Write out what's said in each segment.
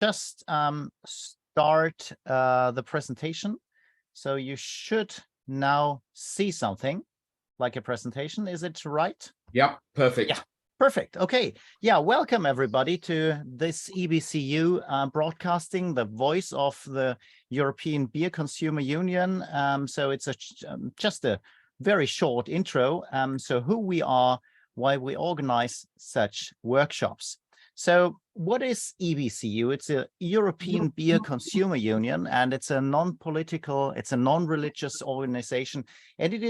just start the presentation. So you should now see something like a presentation. Is it right? Yeah, perfect. Yeah, perfect. Okay. Yeah, welcome everybody to this EBCU broadcasting, the voice of the European Beer Consumer Union. So it's just a very short intro. So who we are, why we organize such workshops. So what is EBCU? It's a European Beer Consumer Union, and it's a non-political, it's a non-religious organization, and it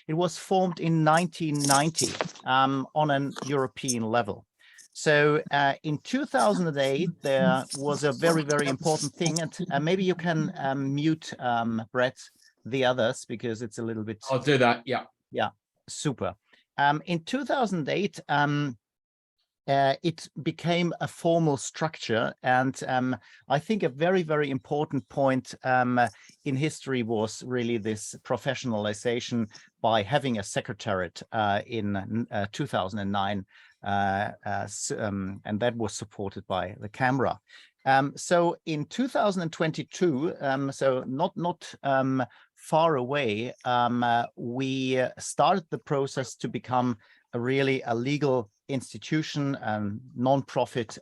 was formed in 1990 on an European level. So in 2008, there was a very, very important thing, and maybe you can mute, Brett, the others, because it's a little bit... I'll do that, yeah. Yeah, super. In 2008, it became a formal structure, and I think a very, very important point in history was really this professionalization by having a secretariat in 2009, and that was supported by the CAMRA. So in 2022, so not far away, we started the process to become a legal institution, non-profit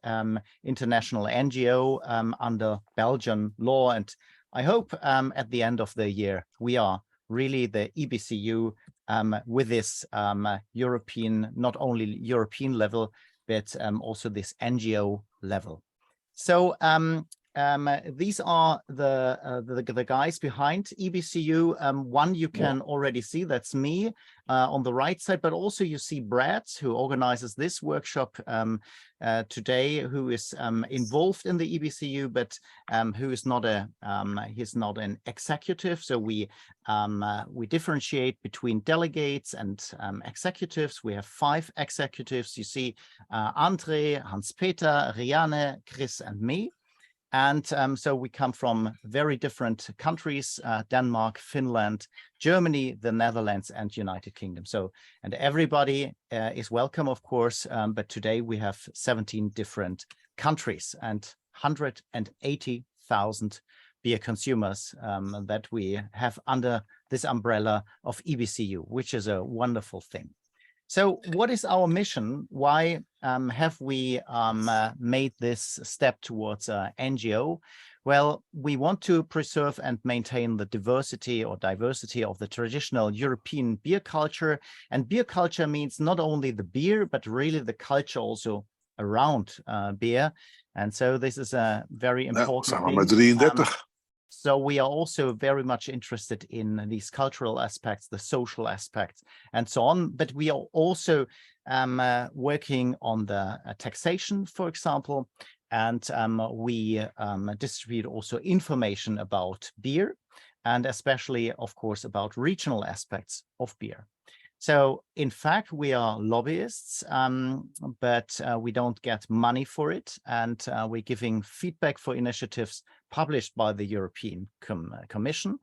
international NGO under Belgian law. And I hope at the end of the year, we are really the EBCU with this European, not only European level, but also this NGO level. So these are the guys behind EBCU. One you can already see, that's me on the right side, but also you see Brad, who organizes this workshop today, who is involved in the EBCU, but who is not he's not an executive. So we differentiate between delegates and executives. We have 5 executives. You see Andre, Hans-Peter, Rianne, Chris, and me. And so we come from very different countries, Denmark, Finland, Germany, the Netherlands, and United Kingdom. So, and everybody is welcome, of course, but today we have 17 different countries and 180,000 beer consumers that we have under this umbrella of EBCU, which is a wonderful thing. So what is our mission? Why have we made this step towards NGO? Well, we want to preserve and maintain the diversity of the traditional European beer culture. And beer culture means not only the beer, but really the culture also around beer. And so this is a very important thing. So we are also very much interested in these cultural aspects, the social aspects, and so on. But we are also working on the taxation, for example, and we distribute also information about beer, and especially, of course, about regional aspects of beer. So, in fact, we are lobbyists, but we don't get money for it, and we're giving feedback for initiatives published by the European Commission.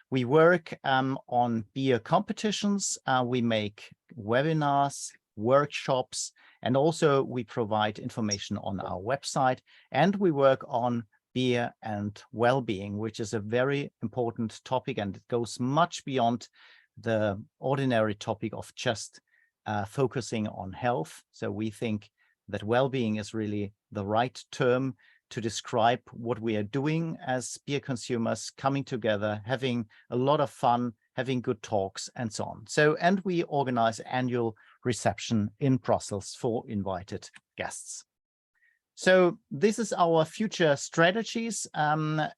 We work on beer competitions. We make webinars, workshops, and also we provide information on our website. And we work on beer and well-being, which is a very important topic, and it goes much beyond the ordinary topic of just focusing on health. So we think that well-being is really the right term to describe what we are doing as beer consumers, coming together, having a lot of fun, having good talks, and so on. So, and we organize annual reception in Brussels for invited guests. So this is our future strategies, and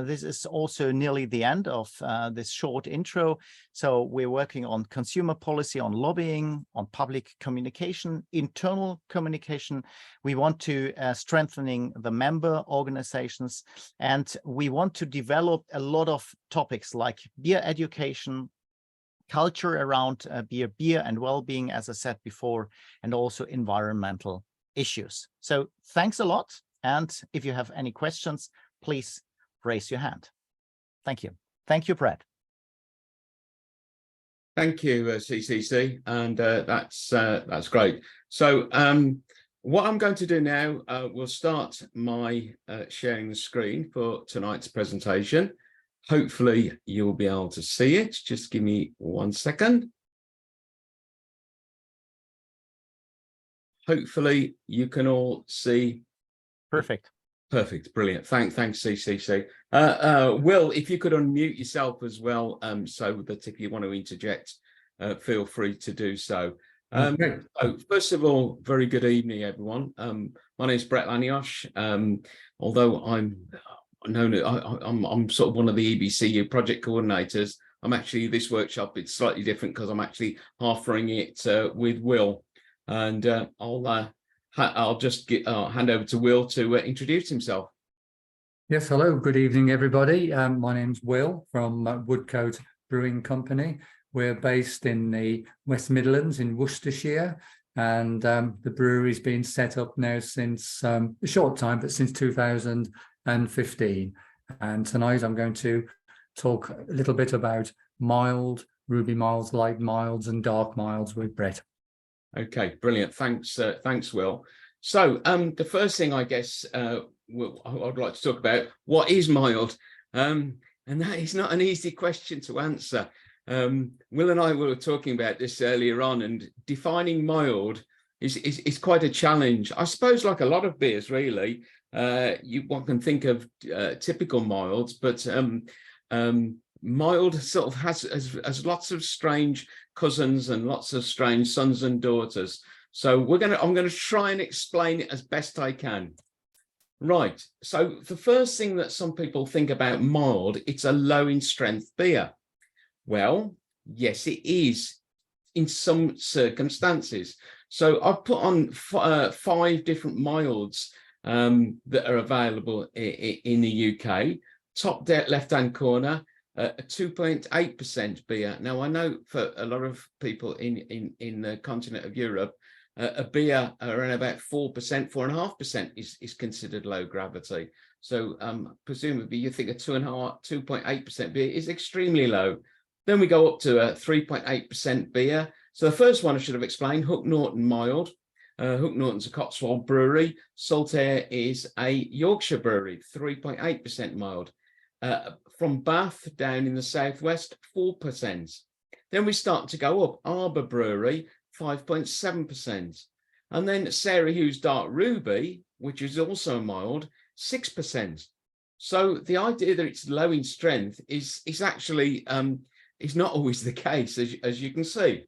this is also nearly the end of this short intro. So we're working on consumer policy, on lobbying, on public communication, internal communication. We want to strengthening the member organizations, and we want to develop a lot of topics like beer education, culture around beer and well-being, as I said before, and also environmental issues. So thanks a lot. And if you have any questions, please raise your hand. Thank you. Thank you, Brad. Thank you, CCC, and that's great. So what I'm going to do now, we'll start my sharing the screen for tonight's presentation. Hopefully you'll be able to see it. Just give me 1 second. Hopefully you can all see. Perfect. Perfect, brilliant. Thanks, CCC. Will, if you could unmute yourself as well, so that if you want to interject, feel free to do so. Okay. So first of all, very good evening, everyone. My name is Brett Laniosh. Although I'm sort of one of the EBCU project coordinators, I'm actually this workshop. It's slightly different because I'm actually half running it with Will, and I'll just hand over to Will to introduce himself. Yes, hello, good evening, everybody. My name's Will from Woodcote Brewing Company. We're based in the West Midlands in Worcestershire, and the brewery's been set up now since a short time, but since 2015. And tonight I'm going to talk a little bit about mild, ruby milds, light milds, and dark milds with Brett. Okay, brilliant. Thanks, Will. So the first thing I guess I'd like to talk about, what is mild? And that is not an easy question to answer. Will and I were talking about this earlier on, and defining mild is quite a challenge. I suppose, like a lot of beers, really. One can think of typical milds, but mild sort of has lots of strange cousins and lots of strange sons and daughters. So I'm going to try and explain it as best I can. Right. So the first thing that some people think about mild, it's a low in strength beer. Well, yes, it is in some circumstances. So I've put on 5 different milds that are available in the UK. Top left-hand corner, a 2.8% beer. Now, I know for a lot of people in the continent of Europe, a beer around about 4%, 4.5% is considered low gravity. So presumably you think a 2.8% beer is extremely low. Then we go up to a 3.8% beer. So the first one I should have explained, Hook Norton mild. Hook Norton's a Cotswold brewery. Saltaire is a Yorkshire brewery, 3.8% mild. From Bath down in the southwest, 4%. Then we start to go up. Arbor Brewery, 5.7%. And then Sarah Hughes Dark Ruby, which is also mild, 6%. So the idea that it's low in strength is actually is not always the case, as you can see.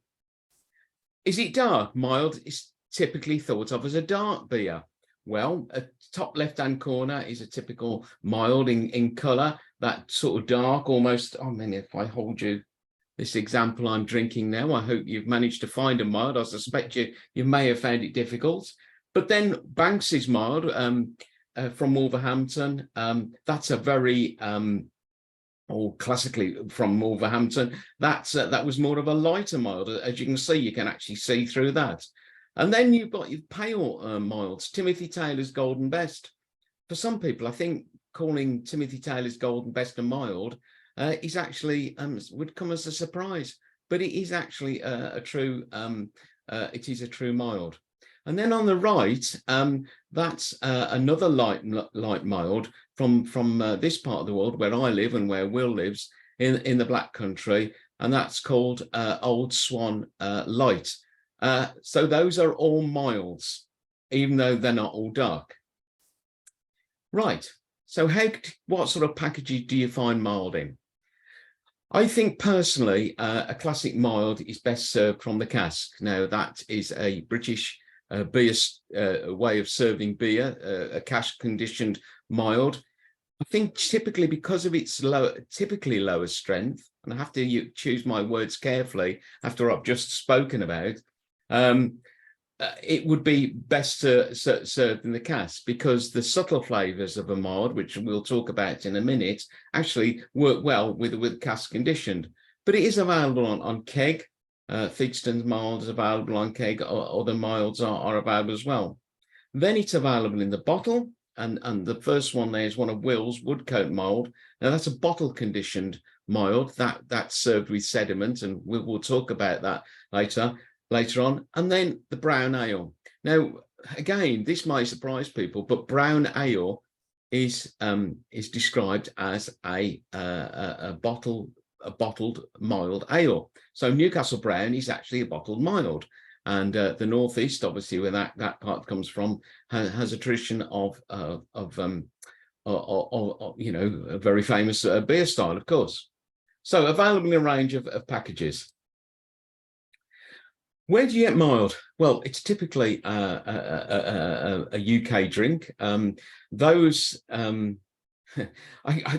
Is it dark? Mild is typically thought of as a dark beer. Well, a top left-hand corner is a typical mild in colour, that sort of dark, almost, I mean, if I hold you this example I'm drinking now, I hope you've managed to find a mild. I suspect you may have found it difficult. But then Banks's mild from Wolverhampton, that's a very, or classically from Wolverhampton, that was more of a lighter mild. As you can see, you can actually see through that. And then you've got your pale milds, Timothy Taylor's Golden Best. For some people, I think calling Timothy Taylor's Golden Best a mild is actually would come as a surprise, but it is actually a true mild. And then on the right, that's another light mild from this part of the world where I live and where Will lives in the Black Country, and that's called Old Swan Light. So those are all milds, even though they're not all dark. Right. So what sort of packages do you find mild in? I think personally, a classic mild is best served from the cask. Now, that is a British beer way of serving beer, a cask conditioned mild. I think typically because of its typically lower strength, and I have to choose my words carefully after I've just spoken about, it would be best served in the cask because the subtle flavours of a mild, which we'll talk about in a minute, actually work well with cask conditioned. But it is available on keg. Theakston's mild is available on keg. Other milds are available as well. Then it's available in the bottle, and the first one there is one of Will's Woodcote mild. Now that's a bottle conditioned mild that's served with sediment, and we'll talk about that later on. And then the brown ale. Now, again, this may surprise people, but brown ale is described as a bottled mild ale. So Newcastle Brown is actually a bottled mild, and the northeast, obviously, where that part comes from, has a tradition of you know, a very famous beer style, of course. So available in a range of packages. Where do you get mild? Well, it's typically a UK drink. Those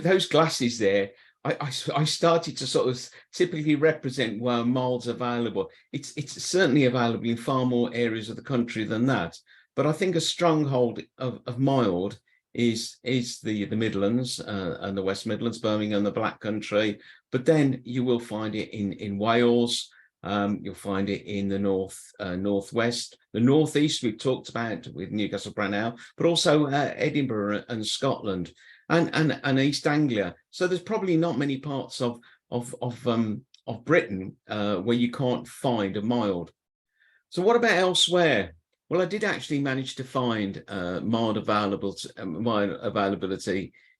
those glasses there, I started to sort of typically represent where mild's available. It's certainly available in far more areas of the country than that. But I think a stronghold of mild is the Midlands and the West Midlands, Birmingham, the Black Country. But then you will find it in Wales. You'll find it in the northwest, the northeast. We've talked about with Newcastle Brown Ale, but also Edinburgh and Scotland and East Anglia. So there's probably not many parts of Britain where you can't find a mild. So what about elsewhere? Well, I did actually manage to find mild availability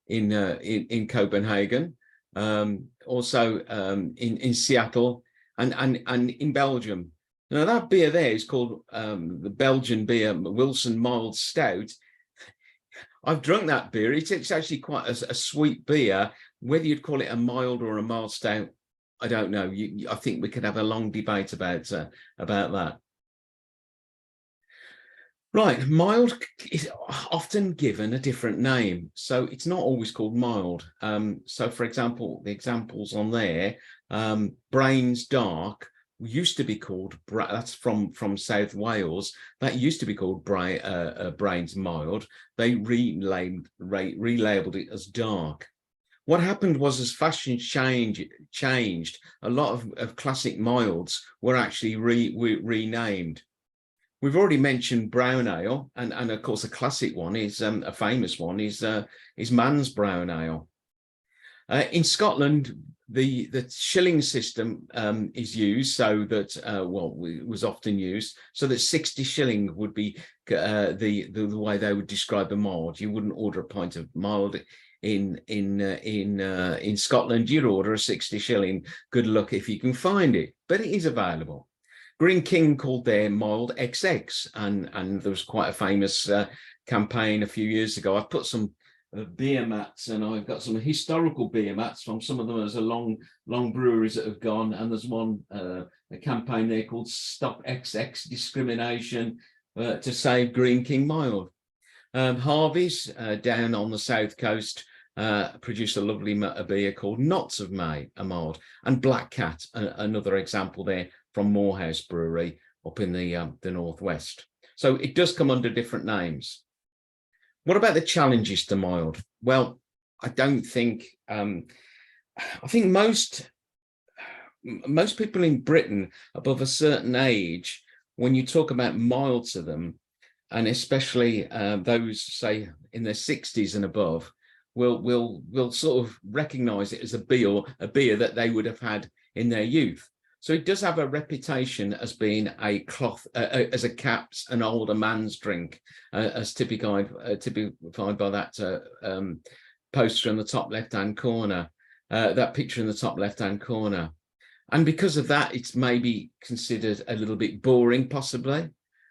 in Copenhagen, also in Seattle, and in Belgium. Now that beer there is called the Belgian beer Wilson Mild Stout. I've drunk that beer. It's actually quite a sweet beer. Whether you'd call it a mild or a mild stout, I don't know. I think we could have a long debate about that. Right, mild is often given a different name, so it's not always called mild. So, for example, the examples on there, Brains Dark used to be called, that's from South Wales, that used to be called Brains Mild. They relabeled it as dark. What happened was, as fashion changed, a lot of classic milds were actually renamed. We've already mentioned brown ale, and of course a classic one is a famous one is Man's Brown Ale. In Scotland, the shilling system is used, so that was often used, so that 60 shilling would be the way they would describe a mild. You wouldn't order a pint of mild in Scotland. You'd order a 60 shilling. Good luck if you can find it, but it is available. Green King called their mild XX, and there was quite a famous campaign a few years ago. I've put some beer mats, and I've got some historical beer mats from some of them as a long breweries that have gone, and there's one a campaign there called Stop XX Discrimination to Save Green King Mild. Harvey's down on the south coast produced a lovely beer called Knots of May, a mild, and Black Cat, another example there from Morehouse Brewery up in the northwest. So it does come under different names. What about the challenges to mild? Well, I don't think, I think most people in Britain above a certain age, when you talk about mild to them, and especially those, say, in their 60s and above, will sort of recognise it as a beer that they would have had in their youth. So it does have a reputation as being a as a caps an older man's drink, as typified by that poster in the top left-hand corner, that picture in the top left-hand corner. And because of that, it's maybe considered a little bit boring, possibly.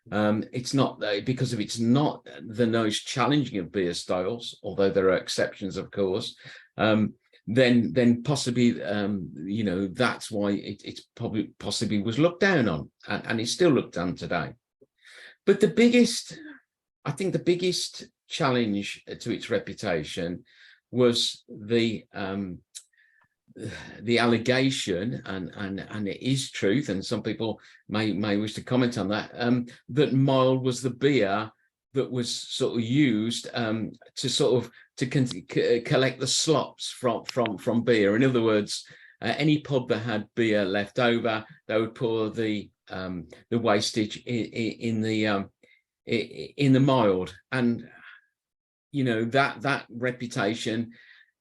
It's not, because of it's not the most challenging of beer styles, although there are exceptions, of course. Then possibly, you know, that's why it's probably possibly was looked down on, and it's still looked down today. But I think the biggest challenge to its reputation was the allegation, and it is truth, and some people may wish to comment on that, that mild was the beer that was sort of used to collect the slops from beer. In other words, any pub that had beer left over, they would pour the wastage in the mild, and you know that reputation.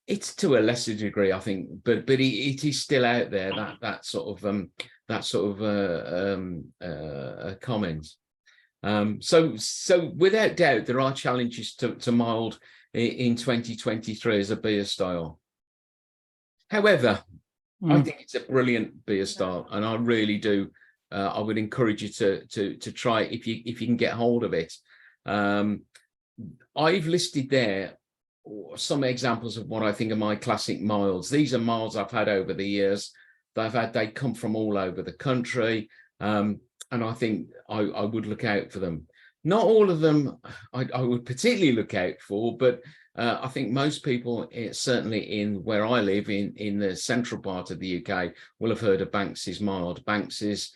It's to a lesser degree, I think, but it is still out there. That sort of comment. So without doubt, there are challenges to mild in 2023 as a beer style. However, I think it's a brilliant beer style, and I really do. I would encourage you to try it if you can get hold of it. I've listed there some examples of what I think are my classic milds. These are milds I've had over the years. They come from all over the country, and I think I would look out for them. Not all of them I would particularly look out for, but I think most people, certainly in where I live, in the central part of the UK, will have heard of Banks's mild. Banks's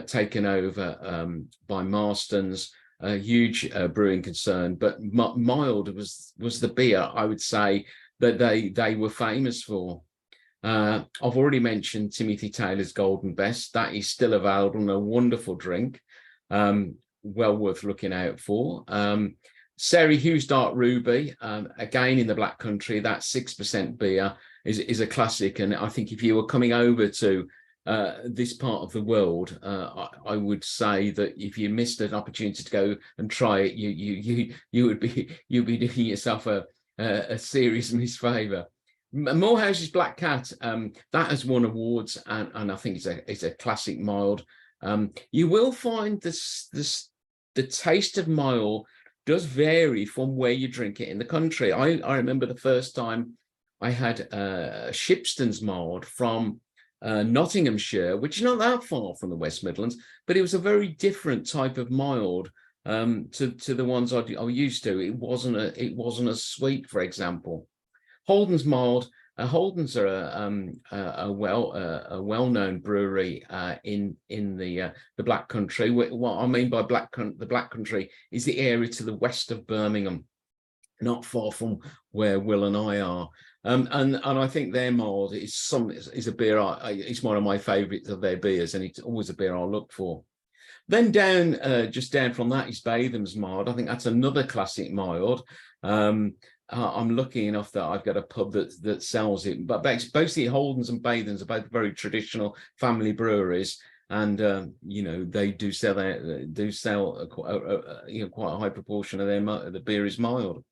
taken over by Marston's, a huge brewing concern, but mild was the beer I would say that they were famous for. I've already mentioned Timothy Taylor's Golden Best. That is still available and a wonderful drink, well worth looking out for. Sarah Hughes Dark Ruby, again in the Black Country, that 6% beer is a classic, and I think if you were coming over to this part of the world, I would say that if you missed an opportunity to go and try it, you'd be doing yourself a serious misfavor. Morehouse's Black Cat, that has won awards, and I think it's a classic mild. You will find the taste of mild does vary from where you drink it in the country. I remember the first time I had Shipston's mild from Nottinghamshire, which is not that far from the West Midlands, but it was a very different type of mild to the ones I used to. It wasn't as sweet, for example. Holden's mild. Holden's are a well-known brewery in the Black Country. What I mean by the Black Country is the area to the west of Birmingham, not far from where Will and I are. And I think their mild is a beer. It's one of my favourites of their beers, and it's always a beer I'll look for. Then just down from that is Batham's mild. I think that's another classic mild. I'm lucky enough that I've got a pub that sells it, but basically Holden's and Batham's are both very traditional family breweries, and you know, they do sell quite a high proportion of the beer is mild.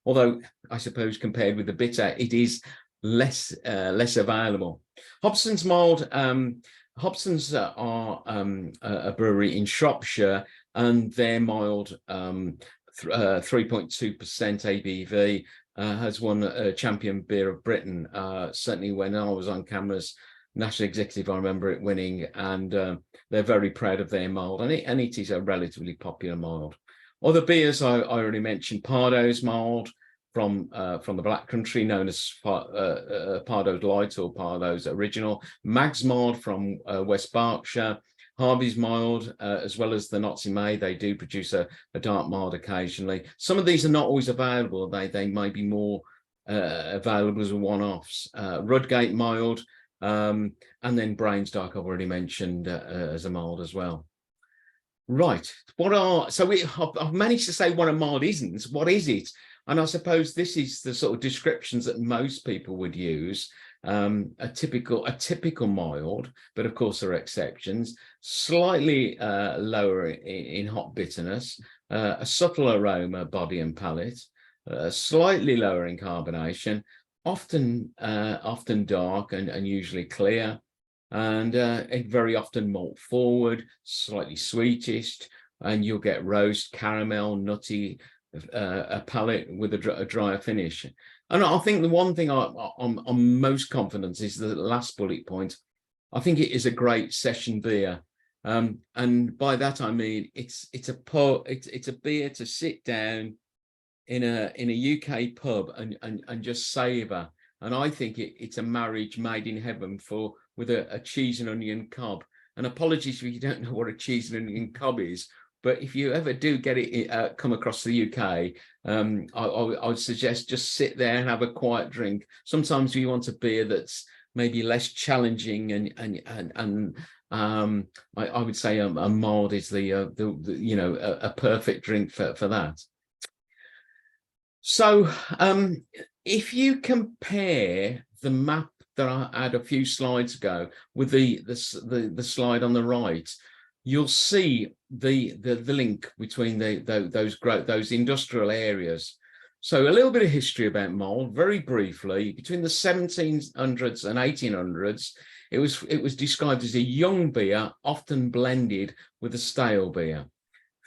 Although I suppose compared with the bitter, it is less available. Hobson's mild. Hobson's are a brewery in Shropshire, and their mild 3.2% ABV has won a champion beer of Britain. Certainly when I was on CAMRA's national executive, I remember it winning, and they're very proud of their mild, and it is a relatively popular mild. Other beers I already mentioned: Pardo's mild from the Black Country, known as Pardo's Light or Pardo's Original. Mag's mild from West Berkshire. Harvey's mild, as well as the Notts in May, they do produce a dark mild occasionally. Some of these are not always available. They may be more available as one-offs. Rudgate mild, and then Brains Dark I've already mentioned as a mild as well. Right, I've managed to say what a mild isn't. What is it? And I suppose this is the sort of descriptions that most people would use. A typical mild, but of course there are exceptions. Slightly lower in hop bitterness, a subtle aroma, body and palate, slightly lower in carbonation, often dark and usually clear, and very often malt forward, slightly sweetish, and you'll get roast, caramel, nutty, a palate with a drier finish. And I think the one thing I'm most confident is the last bullet point. I think it is a great session beer, and by that I mean it's a beer to sit down in a UK pub and just savour. And I think it's a marriage made in heaven with a cheese and onion cob. And apologies if you don't know what a cheese and onion cob is, but if you ever do get it come across the UK, I would suggest just sit there and have a quiet drink. Sometimes you want a beer that's maybe less challenging, and I would say a mild is a perfect drink for that. So if you compare the map that I had a few slides ago with the slide on the right, you'll see the link between those industrial areas. So a little bit of history about malt, very briefly. Between the 1700s and 1800s, it was described as a young beer, often blended with a stale beer,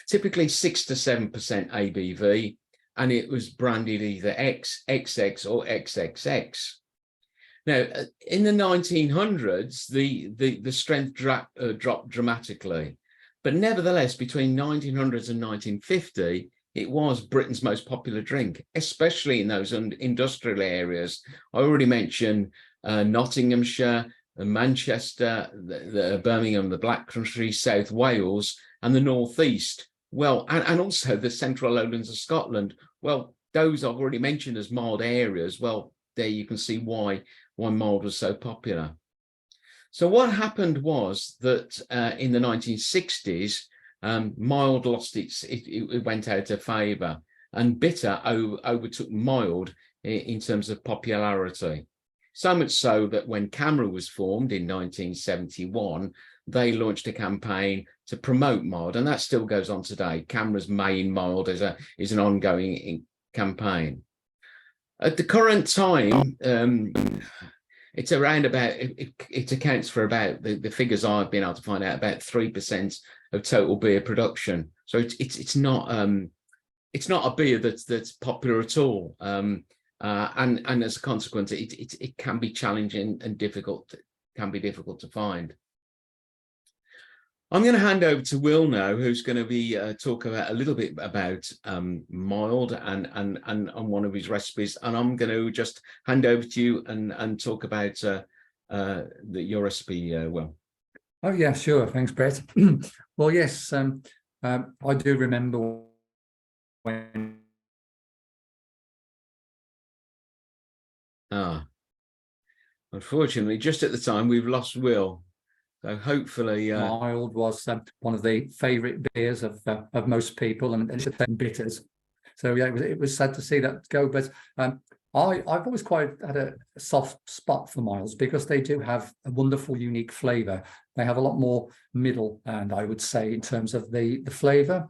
typically 6 to 7% ABV, and it was branded either X, XX, or XXX. Now, in the 1900s, the strength dropped dramatically, but nevertheless, between 1900s and 1950, it was Britain's most popular drink, especially in those industrial areas. I already mentioned Nottinghamshire, Manchester, Birmingham, the Black Country, South Wales, and the North East. Well, and also the central lowlands of Scotland. Well, those I've already mentioned as mild areas. Well, there you can see why mild was so popular. So what happened was that in the 1960s, mild lost it went out of favour, and bitter overtook mild in terms of popularity. So much so that when CAMRA was formed in 1971, they launched a campaign to promote mild, and that still goes on today. CAMRA's main mild is an ongoing campaign. At the current time, it's around about, it accounts for about, the figures I've been able to find out, about 3% of total beer production. So it's not a beer that's popular at all. And as a consequence, it can be challenging and difficult to find. I'm going to hand over to Will now, who's going to be talk about a little bit about mild and on one of his recipes, and I'm going to just hand over to you and talk about your recipe, Will. Oh yeah, sure. Thanks, Brett. Well, yes, I do remember when. Unfortunately, just at the time we've lost Will. So hopefully, mild was one of the favourite beers of most people, and bitters. So yeah, it was sad to see that go. But I've always quite had a soft spot for milds because they do have a wonderful, unique flavour. They have a lot more middle, and I would say in terms of the flavour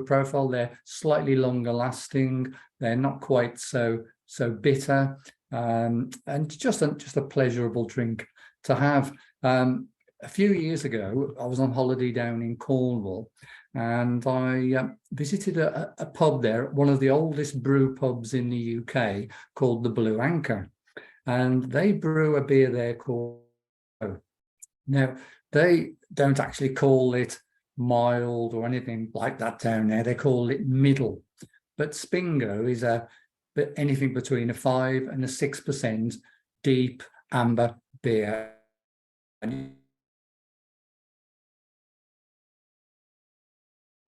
profile, they're slightly longer lasting. They're not quite so bitter, and just a pleasurable drink to have. A few years ago, I was on holiday down in Cornwall, and I visited a pub there, one of the oldest brew pubs in the UK, called the Blue Anchor. And they brew a beer there called... Now, they don't actually call it mild or anything like that down there. They call it middle. But Spingo is anything between a 5 and a 6% deep amber beer. And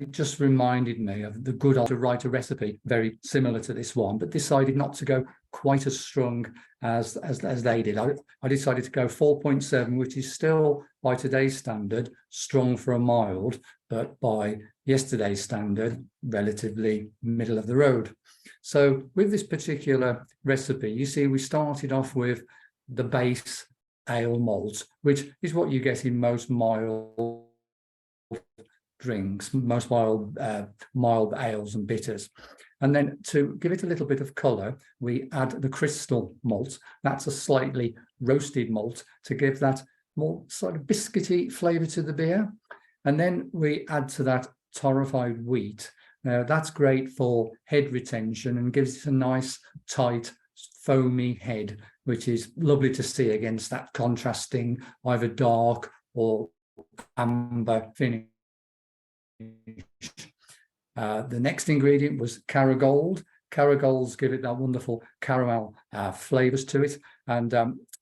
it just reminded me of the good old to write a recipe very similar to this one, but decided not to go quite as strong as they did. I decided to go 4.7, which is still, by today's standard, strong for a mild, but by yesterday's standard, relatively middle of the road. So with this particular recipe, you see, we started off with the base ale malt, which is what you get in most mild drinks, most mild ales and bitters. And then to give it a little bit of colour, we add the crystal malt. That's a slightly roasted malt to give that more sort of biscuity flavour to the beer. And then we add to that torrefied wheat. Now that's great for head retention and gives it a nice, tight, foamy head, which is lovely to see against that contrasting either dark or amber finish. The next ingredient was Caragold. Caragolds give it that wonderful caramel flavours to it, and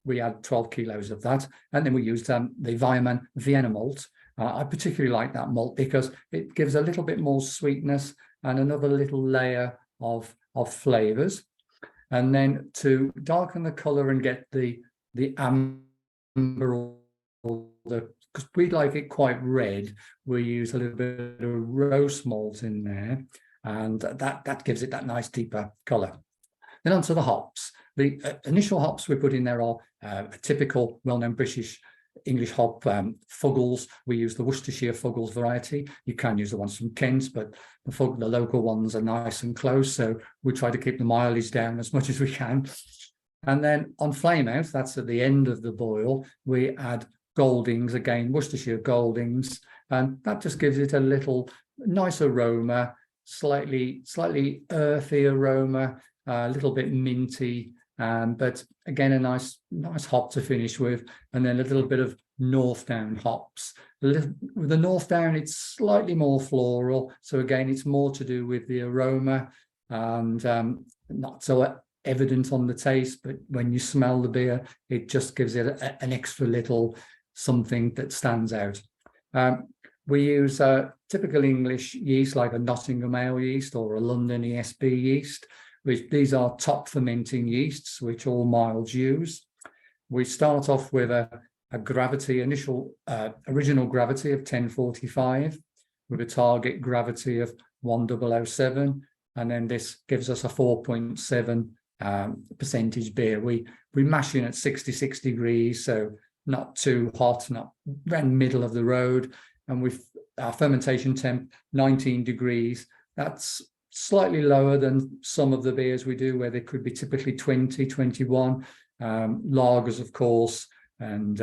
we had 12 kilos of that. And then we used the Weyermann Vienna malt. I particularly like that malt because it gives a little bit more sweetness and another little layer of flavours. And then to darken the colour and get the amber, because we like it quite red, we use a little bit of roast malt in there, and that gives it that nice deeper colour. Then onto the hops. The initial hops we put in there are a typical well-known British English hop Fuggles. We use the Worcestershire Fuggles variety. You can use the ones from Kent, but the local ones are nice and close. So we try to keep the mileage down as much as we can. And then on flame out, that's at the end of the boil, we add Goldings, again, Worcestershire Goldings, and that just gives it a little nice aroma, slightly earthy aroma, a little bit minty, but again, a nice hop to finish with, and then a little bit of Northdown hops. With the Northdown, it's slightly more floral, so again, it's more to do with the aroma, and not so evident on the taste, but when you smell the beer, it just gives it an extra little something that stands out. We use typical English yeast like a Nottingham ale yeast or a London ESB yeast, which these are top fermenting yeasts, which all milds use. We start off with a gravity, original gravity of 1045 with a target gravity of 1007, and then this gives us a 4.7 percentage beer. We mash in at 66 degrees, so not too hot, not around middle of the road, and with our fermentation temp 19 degrees. That's slightly lower than some of the beers we do, where they could be typically 20, 21. Lagers, of course, and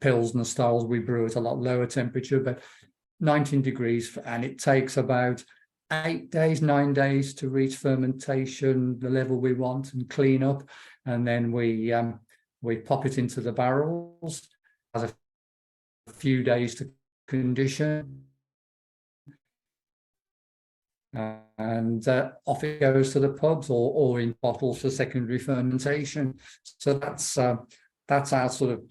Pilsner styles we brew at a lot lower temperature, but 19 degrees, and it takes about 8 days, 9 days to reach fermentation, the level we want, and clean up. And then we pop it into the barrels, has a few days to condition, and off it goes to the pubs or in bottles for secondary fermentation. So that's our sort of.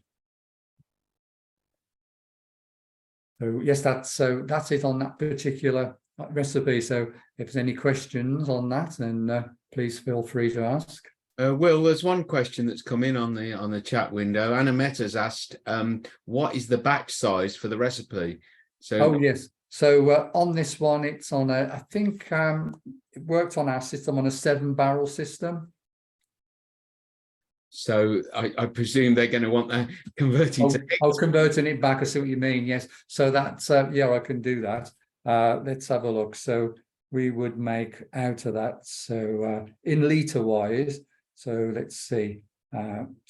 So yes, that's it on that particular recipe. So if there's any questions on that, then please feel free to ask. Will, there's one question that's come in on the chat window. Anna Meta's asked, what is the batch size for the recipe? So oh yes, so on this one, it's on I think it worked on our system on a 7-barrel system. So I presume they're going to want that converting to converting it back. I see what you mean. Yes, so that's yeah, I can do that. Let's have a look. So we would make out of that. So in litre wise, so let's see,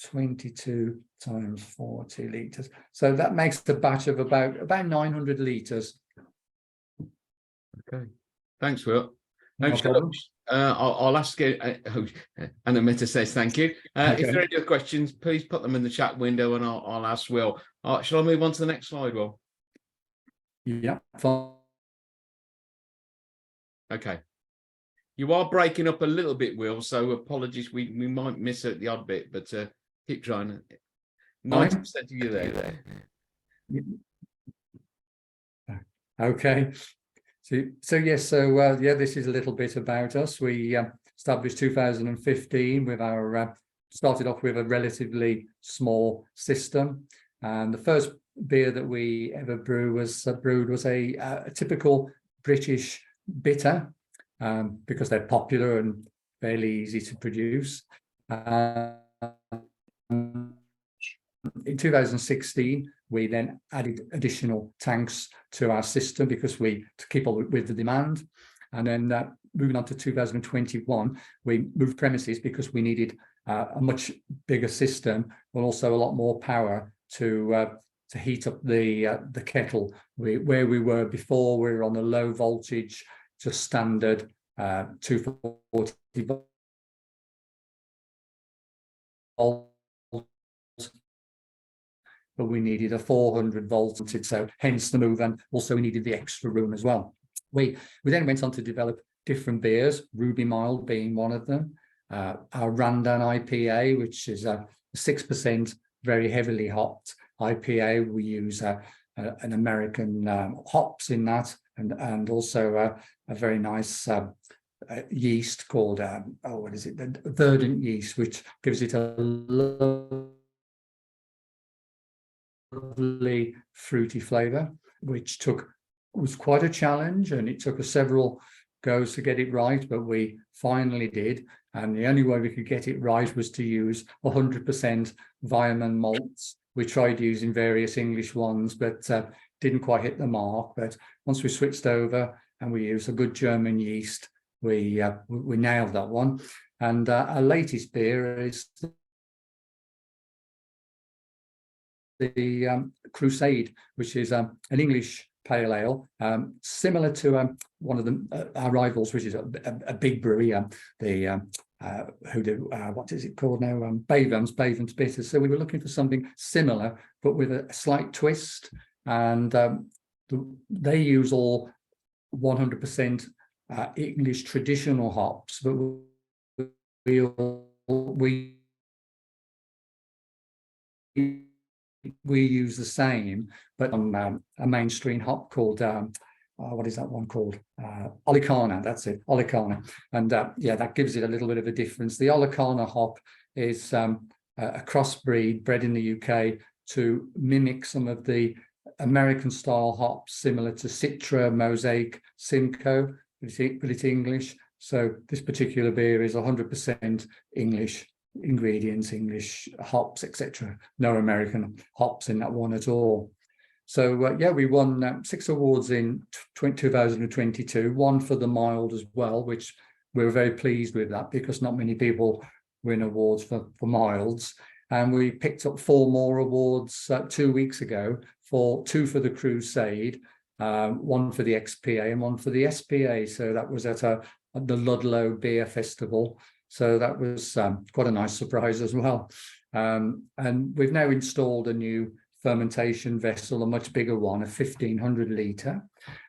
22 times 40 litres. So that makes the batch of about 900 litres. Okay, thanks, Will. No problem. I'll ask you. Anna Meta says thank you. Okay. If there are any other questions, please put them in the chat window, and I'll ask Will. Shall I move on to the next slide, Will? Yeah. Fine. Okay. You are breaking up a little bit, Will, so apologies. We might miss the odd bit, but keep trying. 90% of you there. Okay. So yes, so yeah, this is a little bit about us. We established 2015 with our started off with a relatively small system, and the first beer that we ever brewed was a typical British bitter, because they're popular and fairly easy to produce. In 2016, we then added additional tanks to our system because to keep up with the demand. And then moving on to 2021, we moved premises because we needed a much bigger system, but also a lot more power to heat up the kettle. Where we were before, we were on a low voltage, just standard 240 volts, but we needed a 400 volts, so hence the move, and also we needed the extra room as well. We then went on to develop different beers, Ruby Mild being one of them, our Randan IPA, which is a 6% very heavily hopped IPA. We use an American hops in that, and also a very nice yeast called what is it, the verdant yeast, which gives it a lovely fruity flavor, which was quite a challenge, and it took us several goes to get it right, but we finally did. And the only way we could get it right was to use 100% Viaman malts we tried using various English ones, but didn't quite hit the mark. But once we switched over and we used a good German yeast, we nailed that one. And our latest beer is the Crusade, which is an English pale ale, similar to one of our rivals, which is a big brewery, what is it called now? Bavens Bitters. So we were looking for something similar, but with a slight twist. And they use all 100% English traditional hops, but we use the same, but on a mainstream hop called what is that one called? Olicana, that's it, Olicana. And yeah, that gives it a little bit of a difference. The Olicana hop is a crossbreed bred in the UK to mimic some of the American style hops, similar to Citra, Mosaic, Simcoe, but it's English. So this particular beer is 100% English ingredients, English hops, etc. No American hops in that one at all. So yeah, we won 6 awards in 2022, one for the mild as well, which we were very pleased with that, because not many people win awards for milds. And we picked up 4 more awards 2 weeks ago, 2 for the Crusade, 1 for the XPA and 1 for the SPA. So that was at the Ludlow Beer Festival. So that was quite a nice surprise as well. And we've now installed a new fermentation vessel, a much bigger one, a 1500 litre.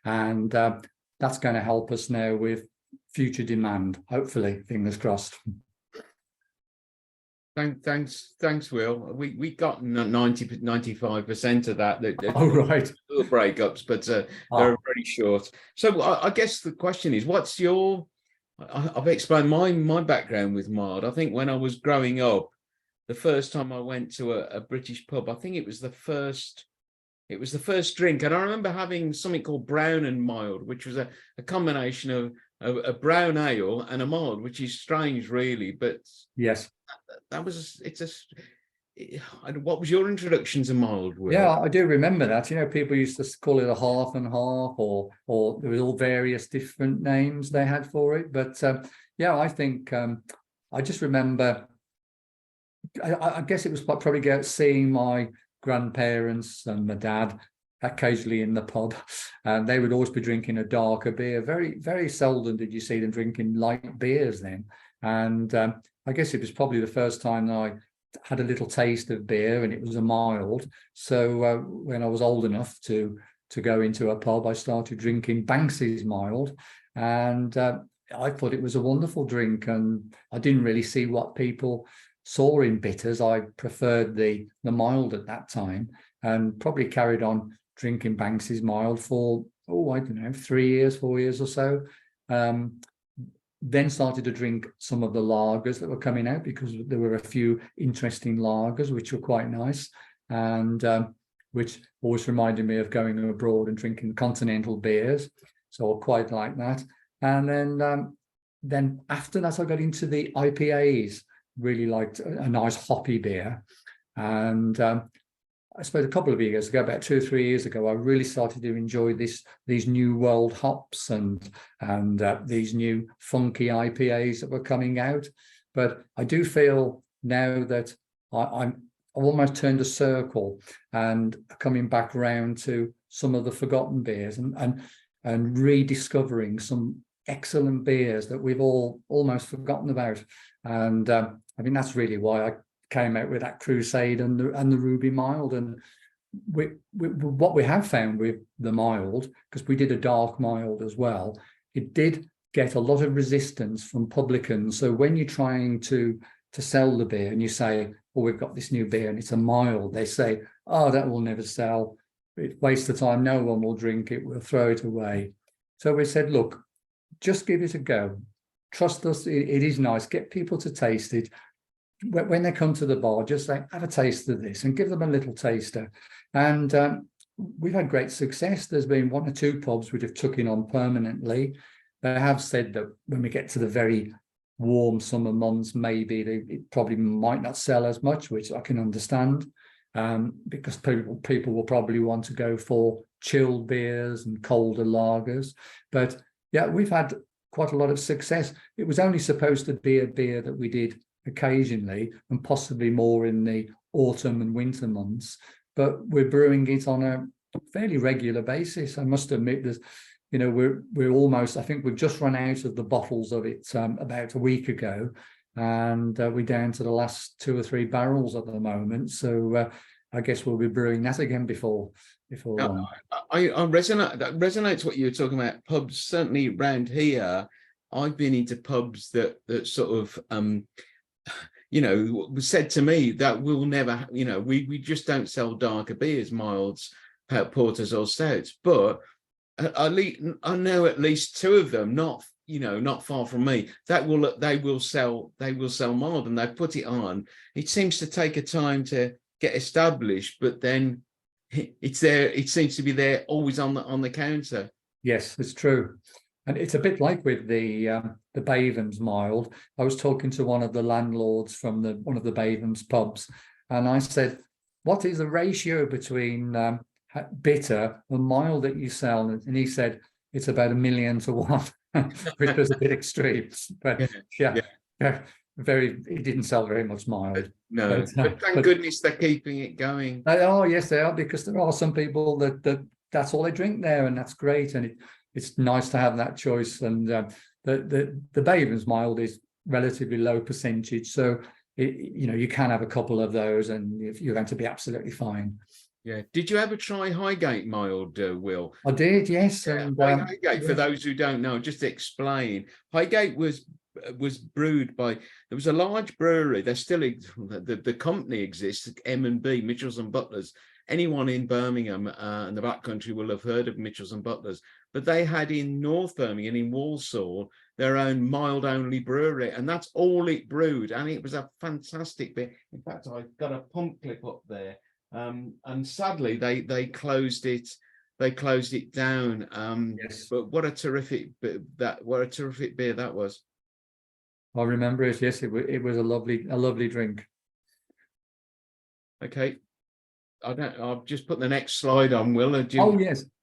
And that's going to help us now with future demand, hopefully, fingers crossed. Thanks, Will. We got 95% of that. Oh, right. Little breakups, but they're very short. So I guess the question is, what's your? I've explained my background with mild. I think when I was growing up, the first time I went to a British pub, I think it was the first drink, and I remember having something called brown and mild, which was a combination of a brown ale and a mild, which is strange, really. But yes, what was your introduction to mild, Will? Yeah, I do remember that. You know, people used to call it a half and half, or there was all various different names they had for it. But yeah, I think I just remember. I guess it was probably seeing my grandparents and my dad occasionally in the pub, and they would always be drinking a darker beer. Very, very seldom did you see them drinking light beers then. And I guess it was probably the first time that I had a little taste of beer, and it was a mild. So when I was old enough to go into a pub, I started drinking Banksy's mild, and I thought it was a wonderful drink, and I didn't really see what people saw in bitters. I preferred the mild at that time, and probably carried on drinking Banksy's mild for, I don't know, 3 years, 4 years or so. Then started to drink some of the lagers that were coming out, because there were a few interesting lagers which were quite nice, and which always reminded me of going abroad and drinking continental beers. So I quite like that. And then after that, I got into the IPAs. Really liked a nice hoppy beer. And I suppose a couple of years ago, about 2 or 3 years ago, I really started to enjoy these new world hops and these new funky IPAs that were coming out. But I do feel now that I've almost turned a circle and coming back around to some of the forgotten beers and rediscovering some excellent beers that we've all almost forgotten about. And I mean, that's really why I came out with that Crusade and the Ruby Mild. And what we have found with the mild, because we did a dark mild as well, it did get a lot of resistance from publicans. So when you're trying to sell the beer and you say, we've got this new beer and it's a mild, they say, that will never sell. It's a waste of time. No one will drink it. We'll throw it away. So we said, look, just give it a go. Trust us, it is nice. Get people to taste it. When they come to the bar, just say, have a taste of this, and give them a little taster. And we've had great success. There's been 1 or 2 pubs which have took it on permanently. They have said that when we get to the very warm summer months, maybe it probably might not sell as much, which I can understand. because people will probably want to go for chilled beers and colder lagers. But yeah, we've had quite a lot of success. It was only supposed to be a beer that we did occasionally and possibly more in the autumn and winter months, but we're brewing it on a fairly regular basis. I must admit, there's, you know, we're almost, I think we've just run out of the bottles of it about a week ago, and we're down to the last 2 or 3 barrels at the moment. So I guess we'll be brewing that again before long. I resonate. That resonates what you were talking about. Pubs, certainly around here, I've been into pubs that sort of you know, was said to me that we'll never, you know, we just don't sell darker beers, milds, porters or stouts. But at least I know at least 2 of them, not, you know, not far from me, that they will sell mild, and they put it on. It seems to take a time to get established, but then it's there. It seems to be there always on the counter. Yes, it's true. And it's a bit like with the Bavens mild. I was talking to one of the landlords from one of the Bavens pubs, and I said, what is the ratio between bitter and mild that you sell? And he said, it's about 1,000,000 to 1, which was a bit extreme. But yeah. It didn't sell very much mild. No, but thank goodness they're keeping it going. Oh, yes, they are, because there are some people that's all they drink there, and that's great. And it's nice to have that choice. And the Bavens mild is relatively low percentage, so you know, you can have a couple of those and you're going to be absolutely fine. Yeah. Did you ever try Highgate mild, Will? I did, yes. Yeah, And Highgate, for those who don't know, just to explain, Highgate was brewed by, there was a large brewery. There's still the company exists, M&B, Mitchells and Butlers. Anyone in Birmingham and the back country will have heard of Mitchells and Butlers, but they had in North Birmingham, in Walsall, their own mild only brewery, and that's all it brewed, and it was a fantastic beer. In fact, I've got a pump clip up there, and sadly they closed it. They closed it down. Yes. But what a terrific beer that was. I remember it. Yes, it was a lovely drink. Okay. I'll just put the next slide on, Will. Oh,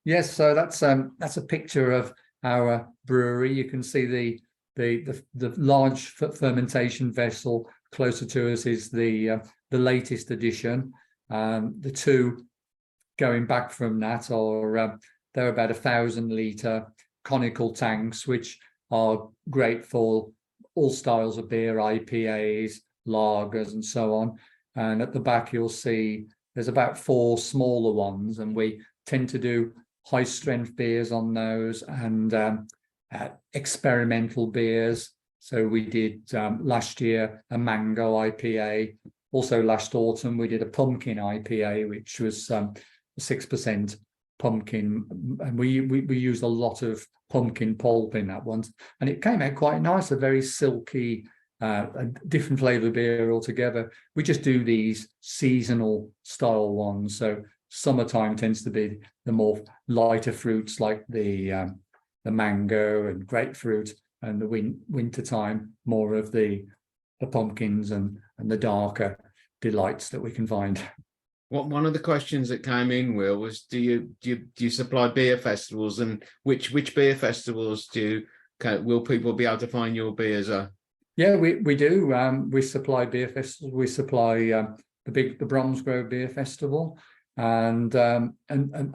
yes. So that's a picture of our brewery. You can see the large fermentation vessel. Closer to us is the latest addition. The 2 going back from that are they're about 1,000-litre conical tanks, which are great for all styles of beer, IPAs, lagers, and so on. And at the back, you'll see there's about 4 smaller ones, and we tend to do high strength beers on those, and experimental beers. So we did last year a mango IPA. Also last autumn we did a pumpkin IPA, which was 6% pumpkin, and we used a lot of pumpkin pulp in that one, and it came out quite nice, a very silky, a different flavour beer altogether. We just do these seasonal style ones, so summertime tends to be the more lighter fruits like the mango and grapefruit, and the winter time more of the pumpkins and the darker delights that we can find. One of the questions that came in, Will, was do you supply beer festivals, and which beer festivals will people be able to find your beers at? Yeah, we do. We supply beer festivals. We supply the Bromsgrove Beer Festival, and a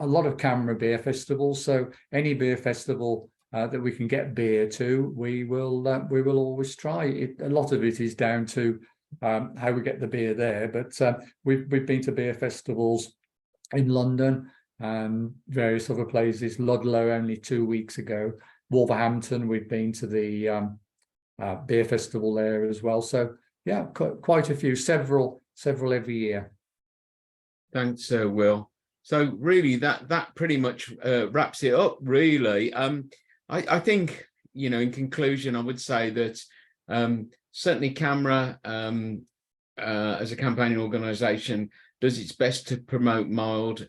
lot of CAMRA beer festivals. So any beer festival that we can get beer to, we will always try. A lot of it is down to how we get the beer there, but we've been to beer festivals in London and various other places. Ludlow only 2 weeks ago. Wolverhampton, we've been to the beer festival there as well. So yeah, quite a few, several every year. Thanks, Will. So really, that pretty much wraps it up. Really, I think, you know, in conclusion, I would say that certainly CAMRA, as a campaigning organisation, does its best to promote mild.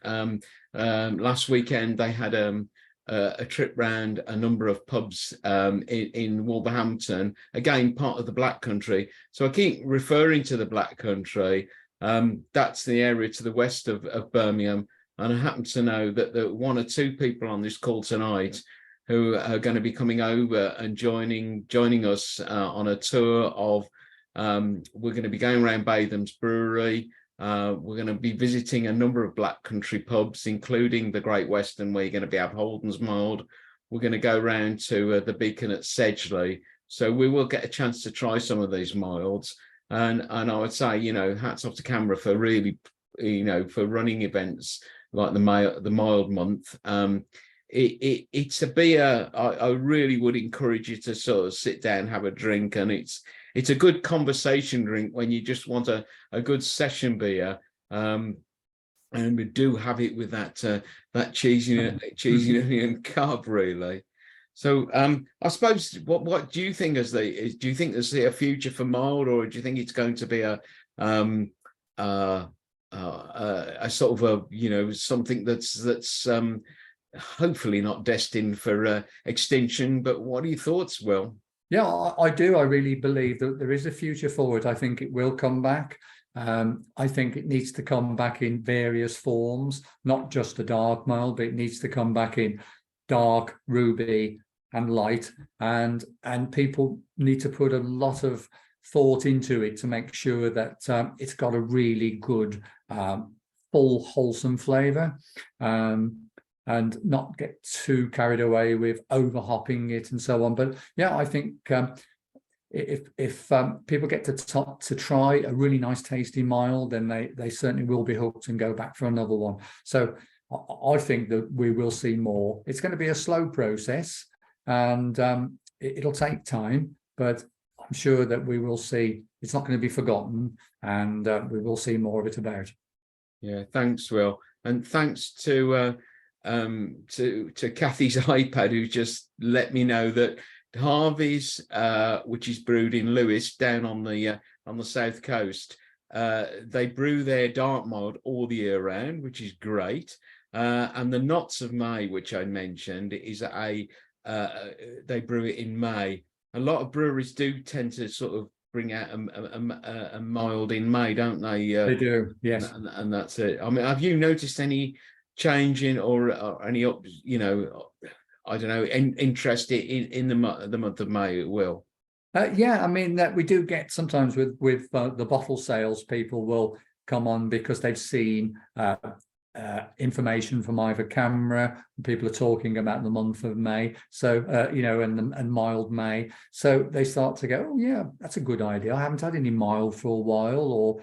Last weekend they had a trip round a number of pubs in Wolverhampton, again part of the Black Country. So I keep referring to the Black Country, That's the area to the west of Birmingham. And I happen to know that there are 1 or 2 people on this call tonight who are going to be coming over and joining us on a tour of, we're going to be going around Batham's Brewery. We're going to be visiting a number of Black Country pubs, including the Great Western, where you're going to be have Holden's Mild. We're going to go round to the Beacon at Sedgley. So we will get a chance to try some of these milds. And I would say, hats off to CAMRA for really, for running events like the mild month. It's a beer I really would encourage you to sort of sit down, have a drink, and it's a good conversation drink when you just want a good session beer. And we do have it with that cheesy onion carb, really. So I suppose what do you think do you think there's a future for mild, or do you think it's going to be a sort of something that's hopefully not destined for extinction? But what are your thoughts, Will? Yeah, I do. I really believe that there is a future for it. I think it will come back. I think it needs to come back in various forms, not just a dark mild, but it needs to come back in dark, ruby, and light. And people need to put a lot of thought into it to make sure that it's got a really good, full, wholesome flavour. And not get too carried away with over-hopping it and so on. But yeah, I think if people get to try a really nice tasty mild, then they certainly will be hooked and go back for another one. So I think that we will see more. It's going to be a slow process, and it'll take time, but I'm sure that we will see. It's not going to be forgotten, and we will see more of it about. Yeah, thanks, Will, and thanks to Kathy's iPad, who just let me know that Harvey's, which is brewed in Lewes down on the south coast, they brew their dark mild all the year round, which is great. And the Knots of May, which I mentioned, is they brew it in May. A lot of breweries do tend to sort of bring out a mild in May, don't they? They do, yes. And that's it. I mean, have you noticed any change in or any I don't know, interest in the month of May? Will? Yeah, I mean that we do get sometimes with the bottle sales, people will come on because they've seen information from either CAMRA. People are talking about the month of May, so and mild May, so they start to go, oh yeah, that's a good idea. I haven't had any mild for a while, or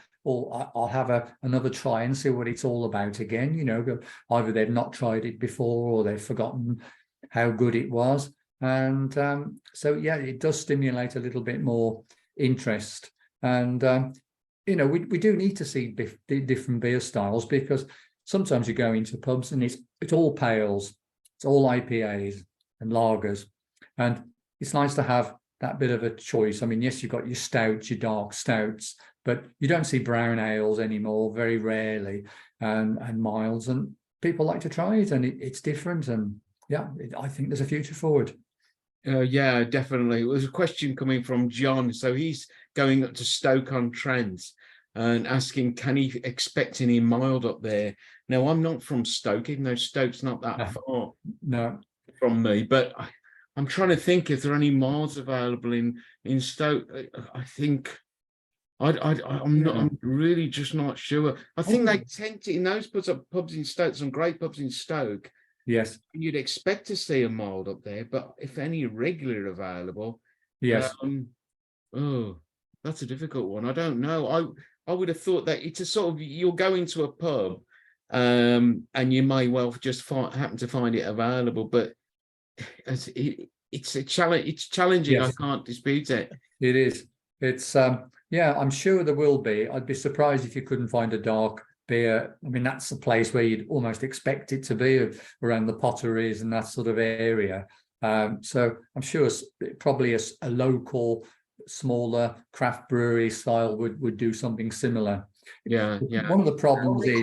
I'll have another try and see what it's all about again. Either they've not tried it before or they've forgotten how good it was. And so, yeah, it does stimulate a little bit more interest. And, we do need to see different beer styles, because sometimes you go into pubs and it's all pales, it's all IPAs and lagers. And it's nice to have that bit of a choice. I mean, yes, you've got your stouts, your dark stouts, but you don't see brown ales anymore, very rarely, and milds. And people like to try it, and it's different. And yeah, I think there's a future forward. Yeah, definitely. There's a question coming from John. So he's going up to Stoke-on-Trent and asking, can he expect any mild up there? Now, I'm not from Stoke, even though Stoke's not that far from me, but I'm trying to think if there are any milds available in Stoke. I think I'm really just not sure. I think they tend to, in those pubs in Stoke, some great pubs in Stoke. Yes, you'd expect to see a mild up there, but if any regular available, yes. That's a difficult one. I don't know. I would have thought that it's a sort of, you'll go into a pub, and you may well just happen to find it available, but it's a challenge. It's challenging. Yes. I can't dispute it. It is. It's yeah, I'm sure there will be. I'd be surprised if you couldn't find a dark beer. I mean, that's the place where you'd almost expect it to be, around the potteries and that sort of area. So I'm sure probably a local, smaller craft brewery style would do something similar. Yeah. One of the problems is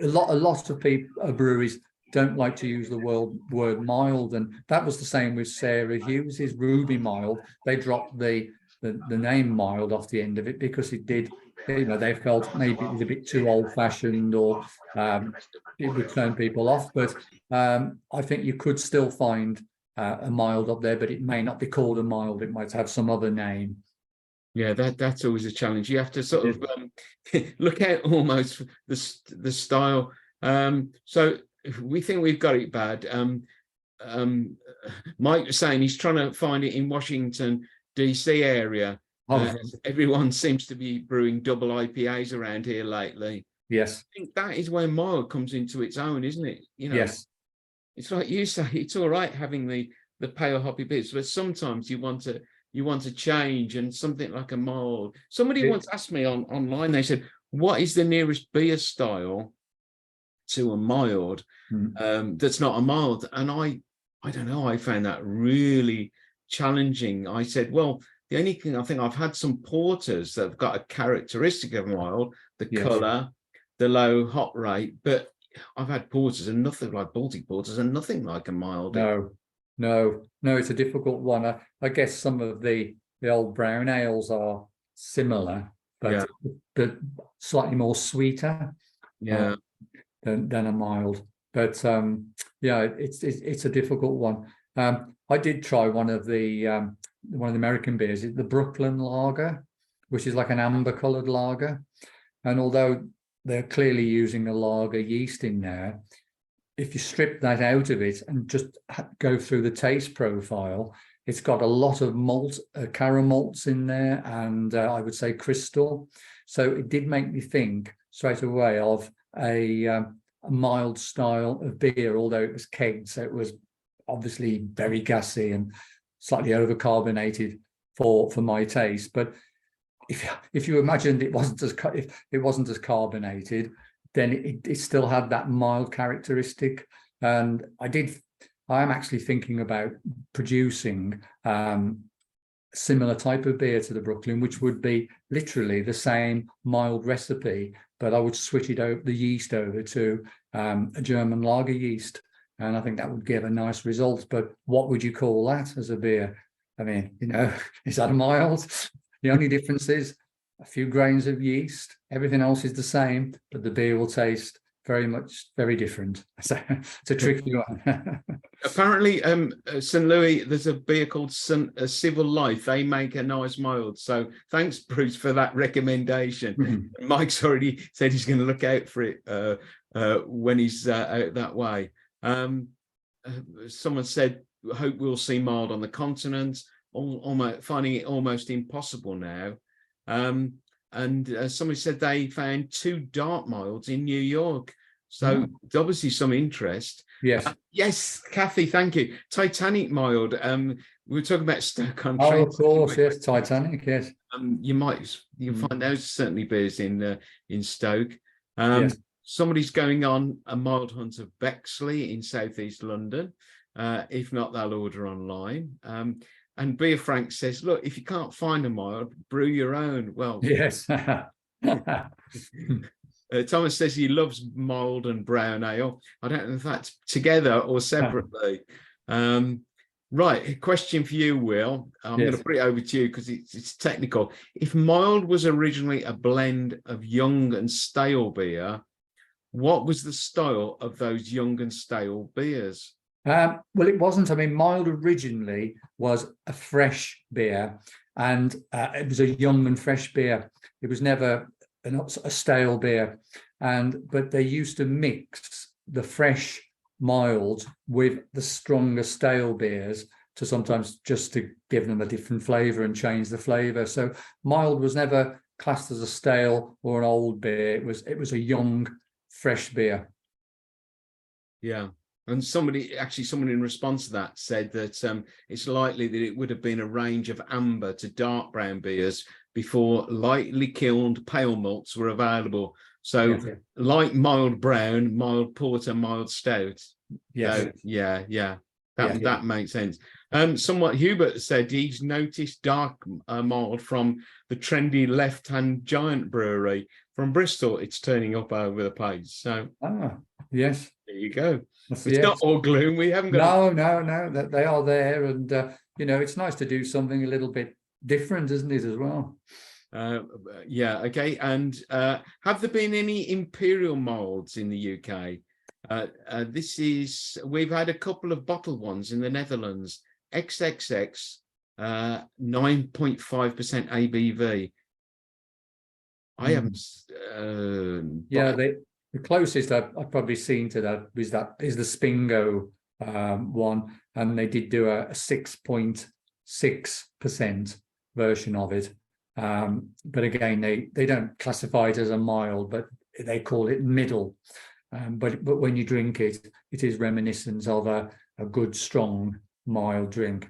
a lot of breweries don't like to use the word mild, and that was the same with Sarah Hughes's Ruby Mild. They dropped the name mild off the end of it because it did they felt maybe it was a bit too old-fashioned, or it would turn people off. But I think you could still find a mild up there, but it may not be called a mild. It might have some other name. Yeah, that's always a challenge. You have to sort of look at almost the style. So we think we've got it bad. Mike was saying he's trying to find it in Washington DC area. Everyone seems to be brewing double IPAs around here lately. Yes, I think that is where mild comes into its own, isn't it? You know, yes, it's like you say, it's all right having the pale hoppy bits, but sometimes you want to change, and something like a mild. Somebody once asked me online, they said, what is the nearest beer style to a mild that's not a mild? And I don't know, I found that really challenging. I said, well, the only thing, I think I've had some porters that have got a characteristic of mild, the colour, the low hop rate, but I've had porters and nothing like Baltic porters and nothing like a mild. No, it's a difficult one. I guess some of the old brown ales are similar, but slightly more sweeter than a mild. But it's a difficult one. I did try one of the American beers, the Brooklyn Lager, which is like an amber coloured lager. And although they're clearly using a lager yeast in there, if you strip that out of it and just go through the taste profile, it's got a lot of malt, caramel malts in there, and I would say crystal. So it did make me think straight away of a mild style of beer, although it was kegged, so it was obviously very gassy and slightly overcarbonated for my taste. But if you imagined it wasn't as carbonated, then it still had that mild characteristic. And I am actually thinking about producing similar type of beer to the Brooklyn, which would be literally the same mild recipe, but I would switch the yeast over to a German lager yeast, and I think that would give a nice result. But what would you call that as a beer? I mean, is that a mild? The only difference is a few grains of yeast. Everything else is the same, but the beer will taste very different. So it's a tricky one. Apparently, St. Louis, there's a beer called Civil Life. They make a nice mild. So thanks, Bruce, for that recommendation. Mike's already said he's going to look out for it when he's out that way. Someone said, hope we'll see mild on the continent. Almost finding it almost impossible now. And somebody said they found 2 dark milds in New York. So there's obviously some interest. Yes. Yes, Kathy, thank you. Titanic mild. We were talking about Stoke-on-Trent. Oh, of course, yes, Titanic, yes. You can find those certainly beers in Stoke. Yes. Somebody's going on a mild hunt of Bexley in southeast London. If not, they'll order online. And Beer Frank says, look, if you can't find a mild, brew your own. Well, yes. Thomas says he loves mild and brown ale. I don't know if that's together or separately. Right, a question for you, Will. I'm going to put it over to you because it's technical. If mild was originally a blend of young and stale beer, what was the style of those young and stale beers? Well, it wasn't. I mean, mild originally was a fresh beer, and it was a young and fresh beer. It was never a stale beer, but they used to mix the fresh mild with the stronger stale beers to sometimes just to give them a different flavour and change the flavour. So mild was never classed as a stale or an old beer. It was a young, fresh beer. Yeah. And someone in response to that said that it's likely that it would have been a range of amber to dark brown beers before lightly kilned pale malts were available. So light mild brown, mild porter, mild stout. Yes. That makes sense. Somewhat Hubert said he's noticed dark mild from the trendy left-hand Giant Brewery from Bristol. It's turning up over the place. So yes. There you go. It's not all gloom. We haven't got no. They are there, and it's nice to do something a little bit different, isn't it, as well? Yeah, okay. And have there been any imperial molds in the UK? We've had a couple of bottled ones in the Netherlands, XXX, 9.5% ABV. I haven't. Yeah, the closest I've probably seen to that is the Spingo one, and they did do a 6.6% version of it. But again, they don't classify it as a mild, but they call it middle. But when you drink it, it is reminiscent of a good, strong, mild drink.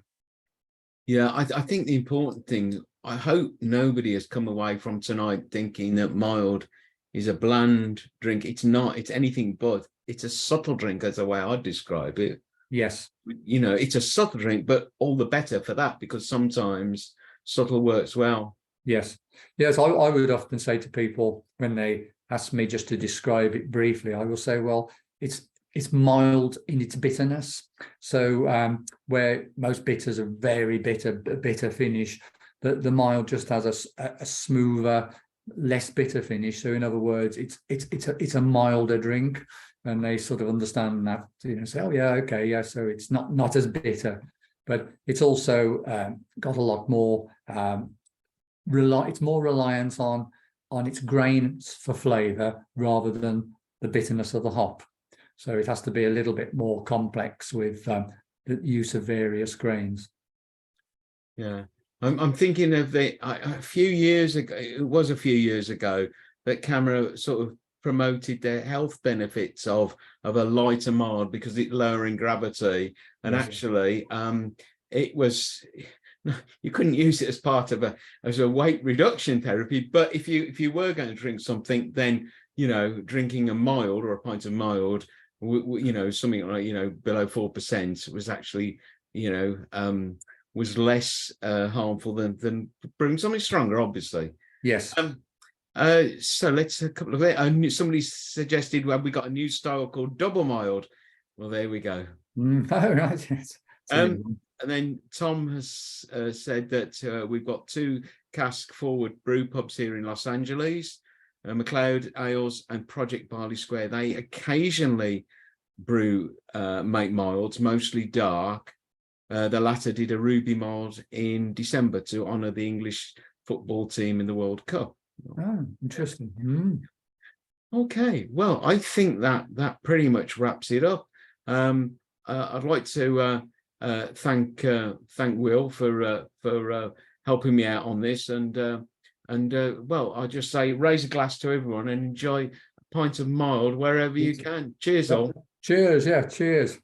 Yeah, I think the important thing, I hope nobody has come away from tonight thinking that mild is a bland drink. It's not. It's anything but. It's a subtle drink, as the way I'd describe it. Yes. You know, it's a subtle drink, but all the better for that, because sometimes subtle works well. Yes. Yes, I would often say to people when they ask me just to describe it briefly, I will say, well, it's mild in its bitterness. So where most bitters are very bitter finish, the mild just has a smoother, less bitter finish. So in other words, it's a milder drink, and they sort of understand that, you know, say, oh yeah, okay, yeah, so it's not as bitter, but it's also got a lot more it's more reliance on its grains for flavor rather than the bitterness of the hop. So it has to be a little bit more complex with the use of various grains. Yeah, I'm thinking of a few years ago. It was a few years ago that CAMRA sort of promoted the health benefits of a lighter mild because it's lowering gravity, and Yes. actually, it was. You couldn't use it as part of a weight reduction therapy, but if you were going to drink something, then, you know, drinking a mild or a pint of mild, you know, something like, you know, below 4% was actually, you know, was less harmful than brewing something stronger, obviously. Yes. So let's a couple of it. Somebody suggested, well, we got a new style called double mild. Well, there we go. Oh, right. Yes. And then Tom has said that we've got 2 cask forward brew pubs here in Los Angeles, MacLeod Ales and Project Barley Square. They occasionally make milds, mostly dark. The latter did a ruby mild in December to honour the English football team in the World Cup. Oh, interesting. Okay, well, I think that pretty much wraps it up. I'd like to thank Will for helping me out on this, and well, I'll just say raise a glass to everyone and enjoy a pint of mild wherever you can. Cheers all. Cheers. Yeah, cheers.